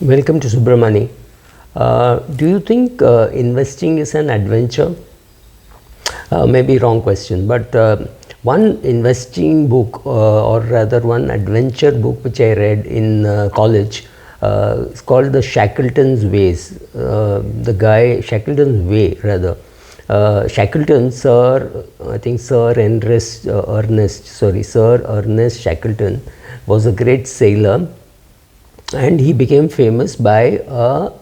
Welcome to Subramani. Do you think investing is an adventure? Maybe wrong question, but one investing book, or rather one adventure book which I read in college, is called the Shackleton's Ways. The guy Shackleton's Way, rather. Shackleton, I think Sir Ernest Shackleton was a great sailor, and he became famous by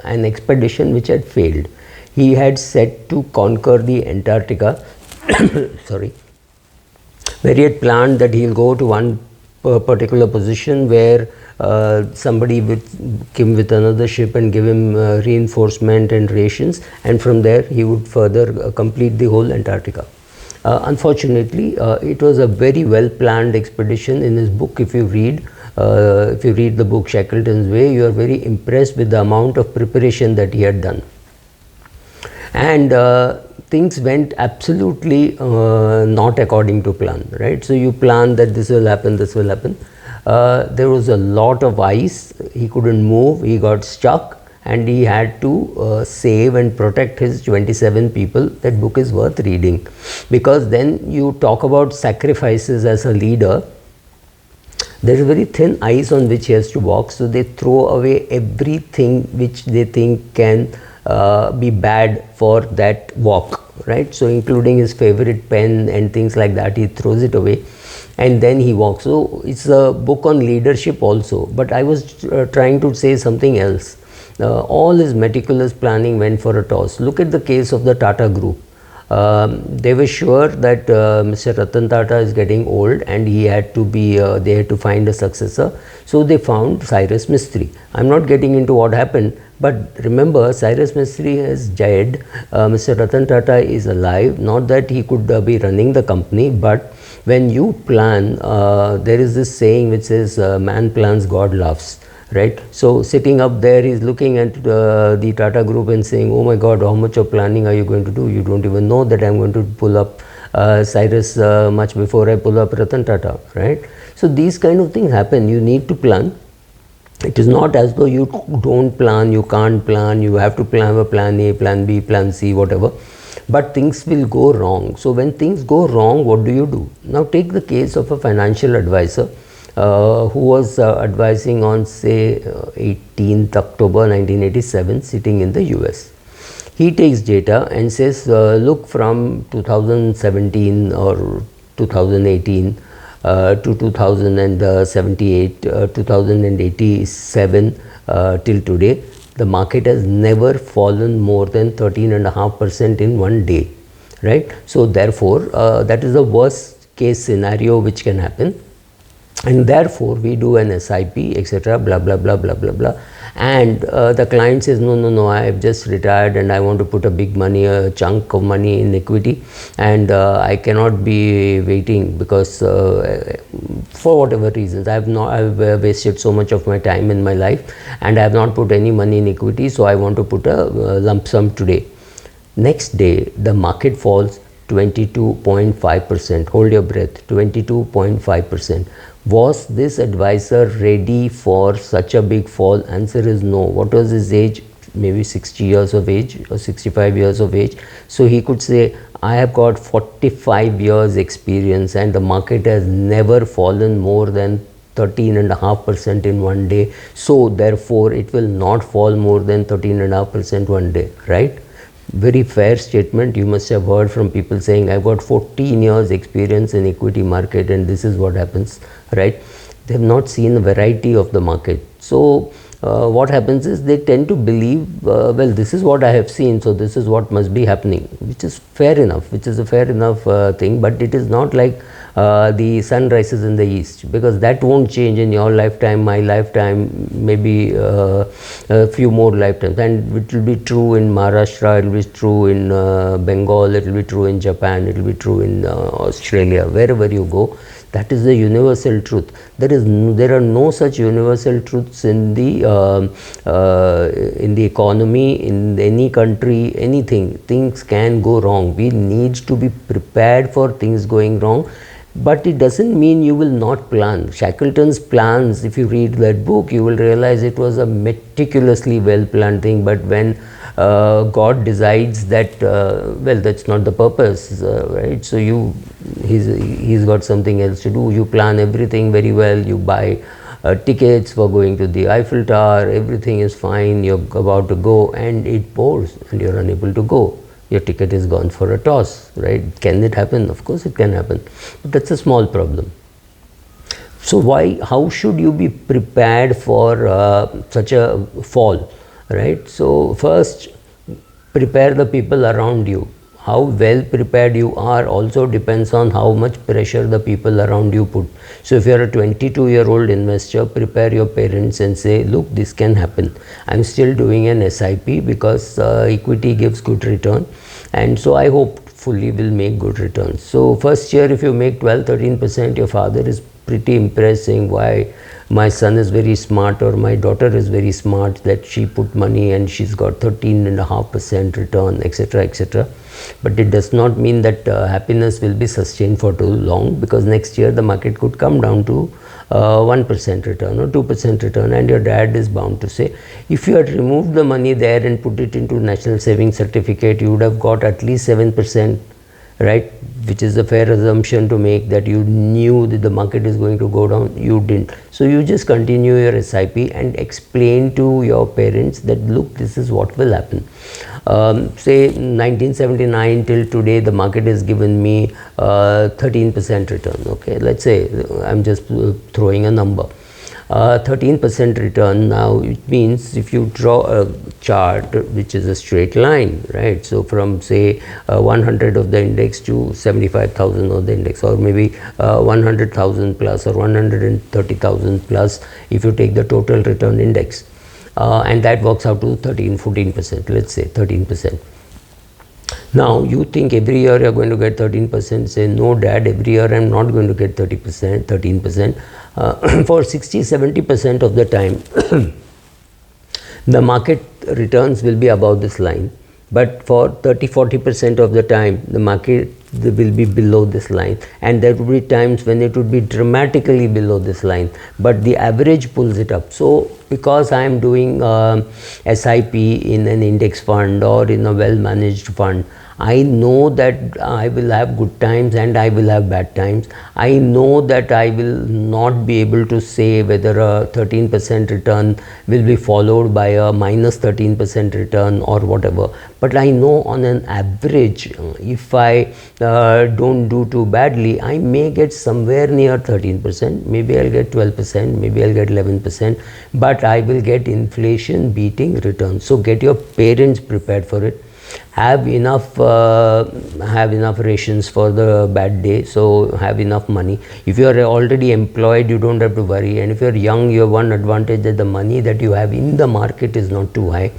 an expedition which had failed. He had set to conquer the Antarctica, sorry, where he had planned that he'll go to one particular position where somebody came with another ship and give him reinforcement and rations, and from there he would further complete the whole Antarctica. Unfortunately, it was a very well planned expedition. In his book, if you read the book Shackleton's Way, you are very impressed with the amount of preparation that he had done. And things went absolutely not according to plan, right? So you plan that this will happen, this will happen. There was a lot of ice, he couldn't move, he got stuck, and he had to save and protect his 27 people. That book is worth reading, because then you talk about sacrifices as a leader. There is very thin ice on which he has to walk, so they throw away everything which they think can be bad for that walk, right? So including his favorite pen and things like that, he throws it away and then he walks. So it's a book on leadership also, but I was trying to say something else. All his meticulous planning went for a toss. Look at the case of the Tata Group. They were sure that Mr. Ratan Tata is getting old and he had to be, they had to find a successor. So they found Cyrus Mistry. I'm not getting into what happened, but remember, Cyrus Mistry has died. Mr. Ratan Tata is alive. Not that he could be running the company, but when you plan, there is this saying which says, man plans, God laughs. Right? So sitting up there, he's looking at the Tata Group and saying, oh my God, how much of planning are you going to do? You don't even know that I'm going to pull up Cyrus much before I pull up Ratan Tata, right? So these kind of things happen. You need to plan. It is not as though you don't plan, you can't plan, you have to have a plan A, plan B, plan C, whatever. But things will go wrong. So when things go wrong, what do? Now take the case of a financial advisor who was advising on, say, 18th October 1987, sitting in the US. He takes data and says, look, from 2017 or 2018 to 2078, 2087 till today, the market has never fallen more than 13.5% in one day, right? So therefore, that is the worst case scenario which can happen. And therefore, we do an SIP, etc., blah, blah, blah, blah, blah, blah. And the client says, no, I have just retired and I want to put a chunk of money in equity, and I cannot be waiting because for whatever reasons, I've wasted so much of my time in my life and I have not put any money in equity, so I want to put a lump sum today. Next day, the market falls 22.5%. Hold your breath, 22.5%. Was this advisor ready for such a big fall? Answer is no. What was his age? Maybe 60 years of age or 65 years of age. So he could say, I have got 45 years experience and the market has never fallen more than 13.5% in one day. So therefore, it will not fall more than 13.5% one day, right? Very fair statement. You must have heard from people saying, I've got 14 years experience in equity market and this is what happens, right? They have not seen the variety of the market. So what happens is they tend to believe, well, this is what I have seen, so this is what must be happening, which is fair enough, which is a fair enough thing, but it is not like the sun rises in the east, because that won't change in your lifetime, my lifetime, maybe a few more lifetimes. And it will be true in Maharashtra, it will be true in Bengal, it will be true in Japan, it will be true in Australia, wherever you go. That is the universal truth. There are no such universal truths in the economy, in any country, anything. Things can go wrong. We need to be prepared for things going wrong. But it doesn't mean you will not plan. Shackleton's plans, if you read that book, you will realize it was a meticulously well planned thing. But when God decides that, well, that's not the purpose, right? So he's got something else to do. You plan everything very well. You buy tickets for going to the Eiffel Tower. Everything is fine. You're about to go, and it pours, and you're unable to go. Your ticket is gone for a toss, right? Can it happen? Of course it can happen, but that's a small problem. So how should you be prepared for such a fall, right? So first, prepare the people around you. How well prepared you are also depends on how much pressure the people around you put. So if you're a 22-year-old investor, prepare your parents and say, look, this can happen. I'm still doing an SIP because equity gives good return, and so I hopefully will make good returns. So first year, if you make 12-13%, your father is pretty impressed, saying, why, my son is very smart, or my daughter is very smart, that she put money and she's got 13.5% return, etc., etc. But it does not mean that happiness will be sustained for too long, because next year the market could come down to 1% return or 2% return, and your dad is bound to say, if you had removed the money there and put it into National Savings Certificate, you would have got at least 7%, right? Which is a fair assumption to make, that you knew that the market is going to go down. You didn't. So you just continue your SIP and explain to your parents that, look, this is what will happen. Say 1979 till today, the market has given me 13% return. Okay, let's say, I'm just throwing a number. 13% return. Now it means if you draw a chart which is a straight line, right? So from say 100 of the index to 75,000 of the index, or maybe 100,000 plus or 130,000 plus, if you take the total return index, and that works out to 13-14%, let's say 13%. Now you think every year you're going to get 13%. Say, no dad, every year I'm not going to get 13%. For 60-70% of the time, the market returns will be above this line. But for 30-40% of the time, the market will be below this line, and there will be times when it would be dramatically below this line, but the average pulls it up. So because I am doing SIP in an index fund or in a well managed fund, I know that I will have good times and I will have bad times. I know that I will not be able to say whether a 13% return will be followed by a minus 13% return or whatever. But I know on an average, if I don't do too badly, I may get somewhere near 13%. Maybe I'll get 12%, maybe I'll get 11%, but I will get inflation beating returns. So get your parents prepared for it. Have enough rations for the bad day, so have enough money. If you are already employed, you don't have to worry, and if you are young, you have one advantage, that the money that you have in the market is not too high,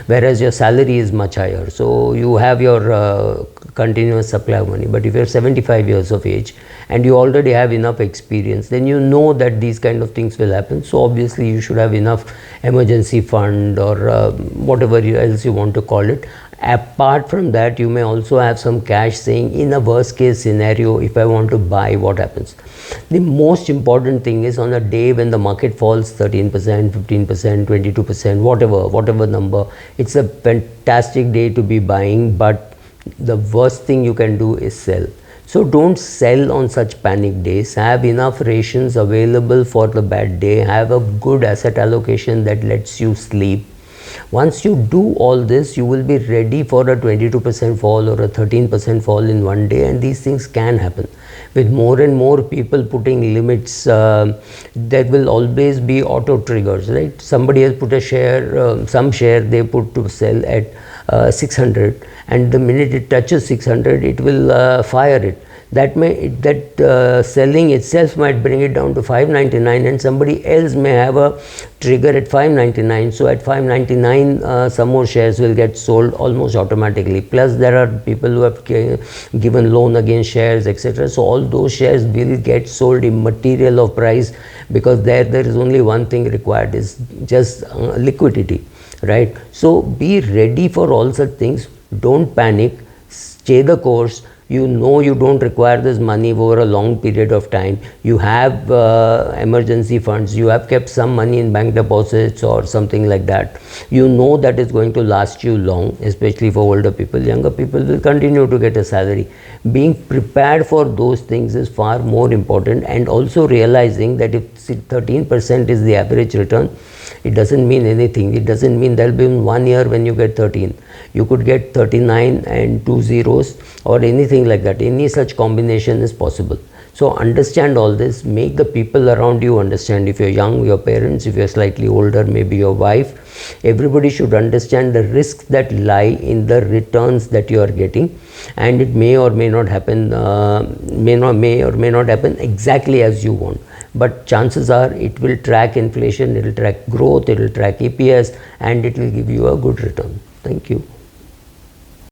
whereas your salary is much higher, so you have your continuous supply of money. But if you are 75 years of age and you already have enough experience, then you know that these kind of things will happen. So obviously you should have enough emergency fund or whatever else you want to call it. Apart from that, you may also have some cash, saying, in a worst case scenario, if I want to buy, what happens? The most important thing is, on a day when the market falls 13%, 15%, 22%, whatever number, it's a fantastic day to be buying, but the worst thing you can do is sell. So don't sell on such panic days. Have enough rations available for the bad day. Have a good asset allocation that lets you sleep. Once you do all this, you will be ready for a 22% fall or a 13% fall in one day, and these things can happen. With more and more people putting limits, there will always be auto triggers, right? Somebody has put a share, some share they put to sell at 600, and the minute it touches 600, it will fire it. That selling itself might bring it down to 599, and somebody else may have a trigger at 599. So at 599, some more shares will get sold almost automatically. Plus there are people who have given loan against shares, etc. So all those shares will get sold immaterial of price, because there is only one thing required, is just liquidity, right? So be ready for all such things. Don't panic. Stay the course. You know you don't require this money over a long period of time. You have emergency funds. You have kept some money in bank deposits or something like that. You know that is going to last you long, especially for older people. Younger people will continue to get a salary. Being prepared for those things is far more important, and also realizing that if 13% is the average return, it doesn't mean anything. It doesn't mean there will be 1 year when you get 13. You could get 39 and 2 zeros or anything like that. Any such combination is possible. So understand all this. Make the people around you understand. If you're young, your parents. If you're slightly older, maybe your wife. Everybody should understand the risks that lie in the returns that you are getting, and it may or may not happen. May or may not happen exactly as you want. But chances are it will track inflation, it will track growth, it will track EPS, and it will give you a good return. Thank you.